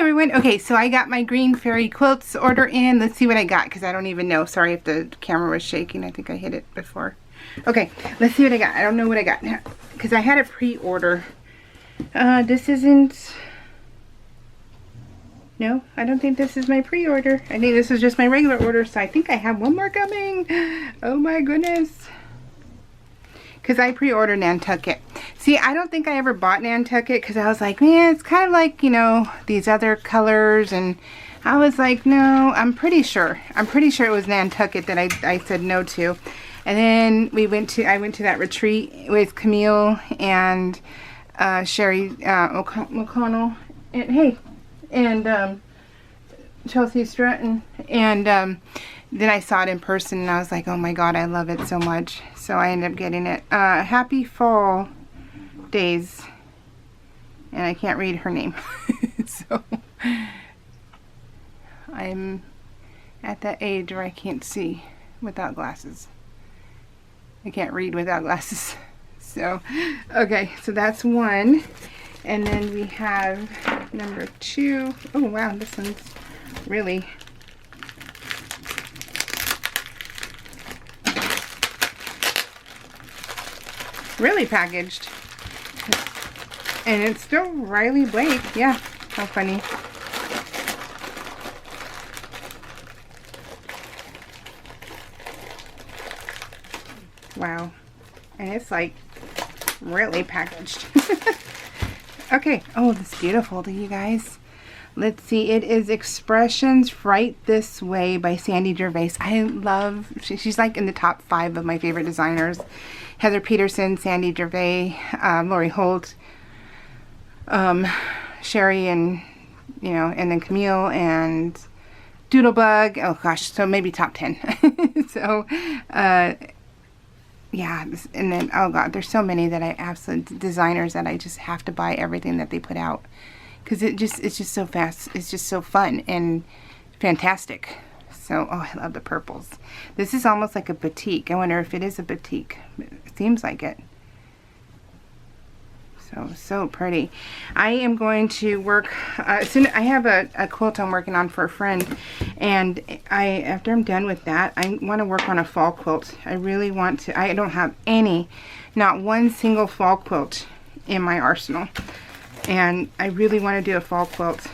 everyone. Okay, so I got my green fairy quilts order in. Let's see what I got, because I don't even know. Sorry if the camera was shaking. I think I hit it before. Okay, let's see what I got. I don't know what I got because I had a pre-order. This isn't... No, I don't think this is my pre-order. I think this is just my regular order, so I think I have one more coming. Oh my goodness. Because I pre-ordered Nantucket. See, I don't think I ever bought Nantucket because I was like, man, it's kind of like, you know, these other colors. And I was like, no, I'm pretty sure it was Nantucket that I said no to. And then I went to that retreat with Camille and Sherry McConnell. And hey, and Chelsea Stratton. And then I saw it in person and I was like, oh my god, I love it so much. So I ended up getting it. Happy Fall Days. And I can't read her name. So I'm at that age where I can't see without glasses. I can't read without glasses. So, okay, so that's one. And then we have number 2. Oh wow, this one's really... really packaged. And it's still Riley Blake. Yeah, how funny. Wow. And it's like really packaged. Okay. Oh, this is beautiful to you guys. Let's see. It is Expressions Right This Way by Sandy Gervais. I love, she's like in the top 5 of my favorite designers. Heather Peterson, Sandy Gervais, Lori Holt, Sherry, and, you know, and then Camille and Doodlebug. Oh gosh, so maybe top 10. So, yeah, and then, oh god, there's so many that I absolutely, designers that I just have to buy everything that they put out. Because it's just so fast, it's just so fun and fantastic. So, oh, I love the purples. This is almost like a batik. I wonder if it is a batik. It seems like it. So pretty. I am going to work, soon. I have a quilt I'm working on for a friend. And after I'm done with that, I want to work on a fall quilt. I really want to. I don't have not one single fall quilt in my arsenal. And I really want to do a fall quilt.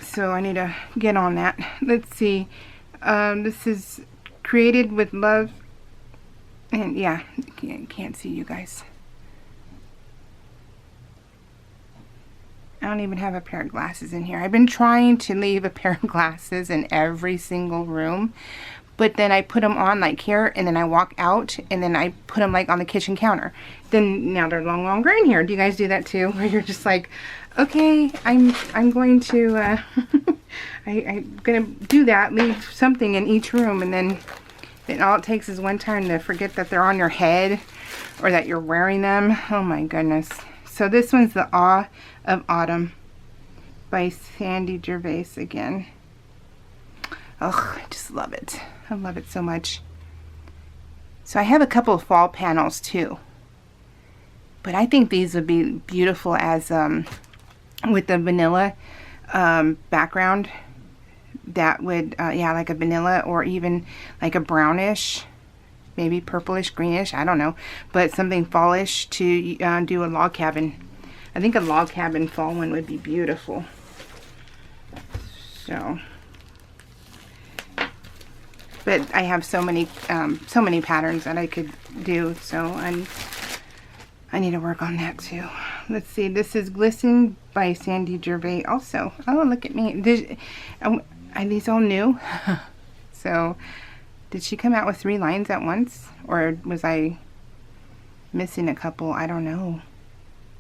So I need to get on that. Let's see. This is Created with Love. And yeah, can't see you guys. I don't even have a pair of glasses in here. I've been trying to leave a pair of glasses in every single room. But then I put them on like here, and then I walk out, and then I put them like on the kitchen counter. Then now they're no longer in here. Do you guys do that too? Where you're just like, okay, I'm going to I'm gonna do that, leave something in each room, and then all it takes is one time to forget that they're on your head or that you're wearing them. Oh my goodness. So this one's The Awe of Autumn by Sandy Gervais again. Oh, I just love it. I love it so much. So I have a couple of fall panels too. But I think these would be beautiful as with the vanilla background. That would, yeah, like a vanilla or even like a brownish, maybe purplish, greenish, I don't know. But something fallish to do a log cabin. I think a log cabin fall one would be beautiful. So... but I have so many patterns that I could do, so I need to work on that too. Let's see, this is Glisten by Sandy Gervais also. Oh, look at me. Are these all new? So, did she come out with 3 lines at once? Or was I missing a couple? I don't know.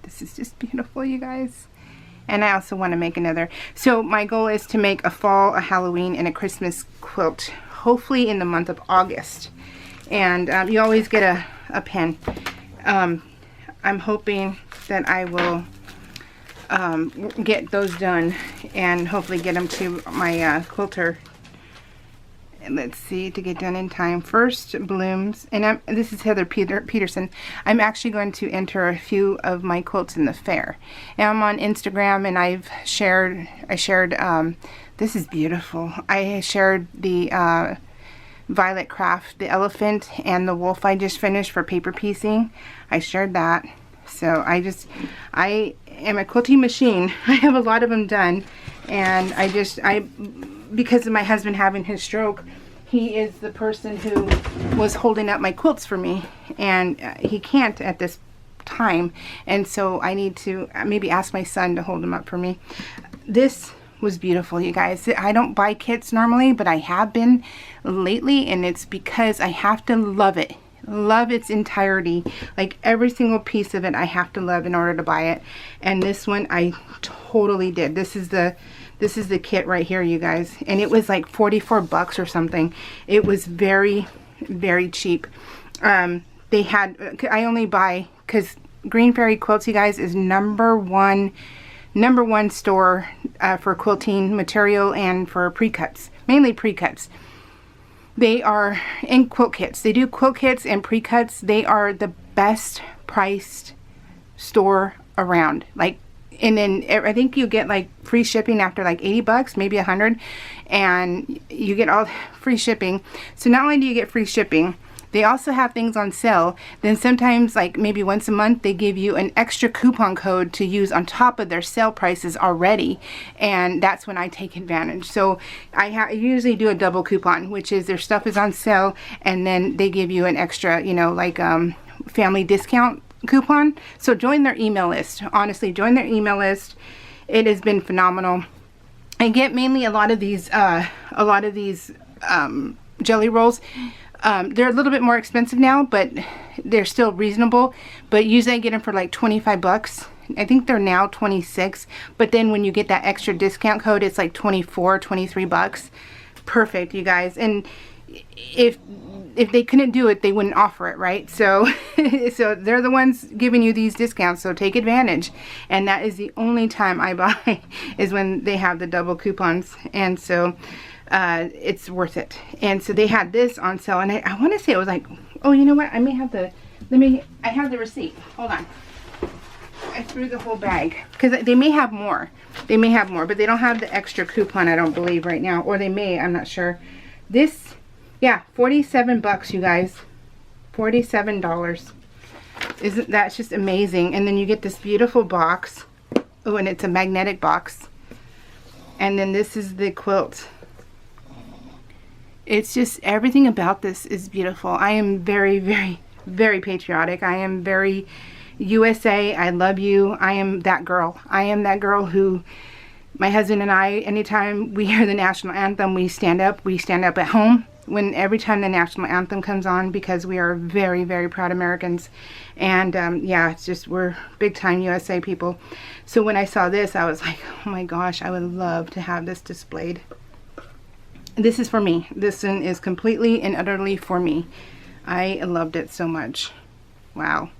This is just beautiful, you guys. And I also want to make another. So, my goal is to make a fall, a Halloween, and a Christmas quilt. Hopefully in the month of August. And you always get a pen. I'm hoping that I will get those done and hopefully get them to my quilter let's see, to get done in time. First blooms, and this is Heather Peterson. I'm actually going to enter a few of my quilts in the fair. And I'm on Instagram, and I shared, this is beautiful. I shared the Violet Craft, the elephant and the wolf I just finished for paper piecing. I shared that. So I am a quilting machine. I have a lot of them done, and because of my husband having his stroke, he is the person who was holding up my quilts for me, and he can't at this time, and so I need to maybe ask my son to hold them up for me. This was beautiful, you guys. I don't buy kits normally, but I have been lately, and it's because I have to love it. Love its entirety. Like every single piece of it I have to love in order to buy it. And this one I totally did. This is the kit right here, you guys, and it was like 44 bucks or something. It was very, very cheap. They had, I only buy, because Green Fairy Quilts, you guys, is number one store for quilting material and for pre-cuts, mainly pre-cuts. They are in quilt kits. They do quilt kits and pre-cuts. They are the best priced store around. Like, and then I think you get like free shipping after like 80 bucks, maybe 100, and you get all free shipping. So not only do you get free shipping, they also have things on sale. Then sometimes, like maybe once a month, they give you an extra coupon code to use on top of their sale prices already, and that's when I take advantage. So I usually do a double coupon, which is their stuff is on sale, and then they give you an extra, you know, like family discount coupon. So join their email list. Honestly, join their email list. It has been phenomenal. I get mainly a lot of these jelly rolls. They're a little bit more expensive now, but they're still reasonable. But usually I get them for like 25 bucks. I think they're now 26, but then when you get that extra discount code, it's like 24, 23 bucks. Perfect, you guys. And if they couldn't do it, they wouldn't offer it, right? So so they're the ones giving you these discounts, so take advantage. And that is the only time I buy is when they have the double coupons. And so it's worth it. And so they had this on sale, and I want to say it was like, oh, you know what, I may have the, I have the receipt, hold on. I threw the whole bag, because they may have more, but they don't have the extra coupon, I don't believe, right now, or they may, I'm not sure. This, yeah, 47 bucks, you guys, $47. Isn't that just amazing? And then you get this beautiful box. Oh, and it's a magnetic box. And then this is the quilt. It's just, everything about this is beautiful. I am very, very, very patriotic. I am very USA. I love you. I am that girl. I am that girl who, my husband and I, anytime we hear the national anthem, we stand up. We stand up at home every time the national anthem comes on, because we are very, very proud Americans. And yeah, it's just, we're big time USA people. So when I saw this, I was like, oh my gosh, I would love to have this displayed. This is for me. This one is completely and utterly for me. I loved it so much. Wow.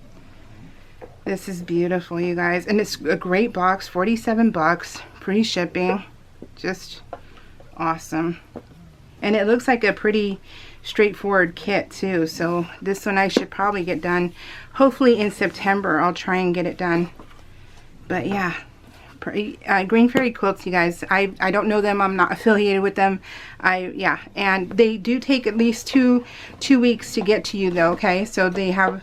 This is beautiful, you guys. And it's a great box, 47 bucks, free shipping. Just awesome. And it looks like a pretty straightforward kit too. So this one I should probably get done. Hopefully in September I'll try and get it done. But yeah. Green Fairy Quilts, you guys, I don't know them. I'm not affiliated with them. Yeah, and they do take at least two weeks to get to you though, okay? So they have,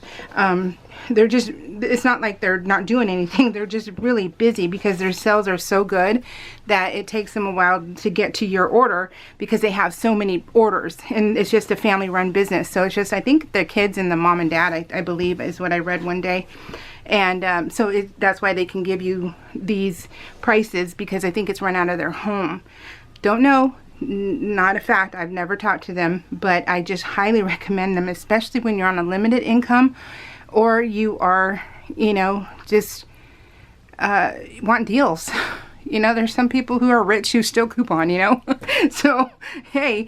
they're just, it's not like they're not doing anything. They're just really busy because their sales are so good that it takes them a while to get to your order, because they have so many orders, and it's just a family run business. So it's just, I think the kids and the mom and dad, I believe, is what I read one day. And so that's why they can give you these prices, because I think it's run out of their home. Don't know, not a fact. I've never talked to them, but I just highly recommend them, especially when you're on a limited income, or you are, you know, just want deals. You know, there's some people who are rich who still coupon, you know. So, hey,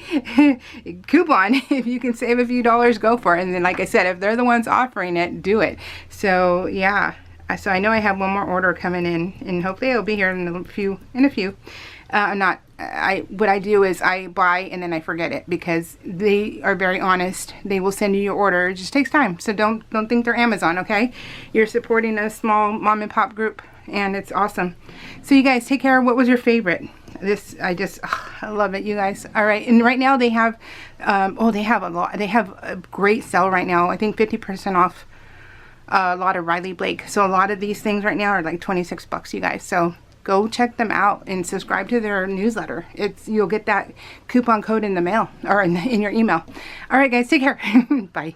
coupon. If you can save a few dollars, go for it. And then, like I said, if they're the ones offering it, do it. So, yeah. So I know I have one more order coming in, and hopefully it'll be here in a few. Not, what I do is I buy and then I forget it, because they are very honest. They will send you your order. It just takes time. So don't think they're Amazon, okay? You're supporting a small mom and pop group, and it's awesome. So you guys take care. What was your favorite? This, I love it, you guys. All right, and right now they have, they have a lot. They have a great sale right now. I think 50% off a lot of Riley Blake. So a lot of these things right now are like 26 bucks, you guys. So go check them out and subscribe to their newsletter. You'll get that coupon code in the mail, or in your email. All right, guys, take care. Bye.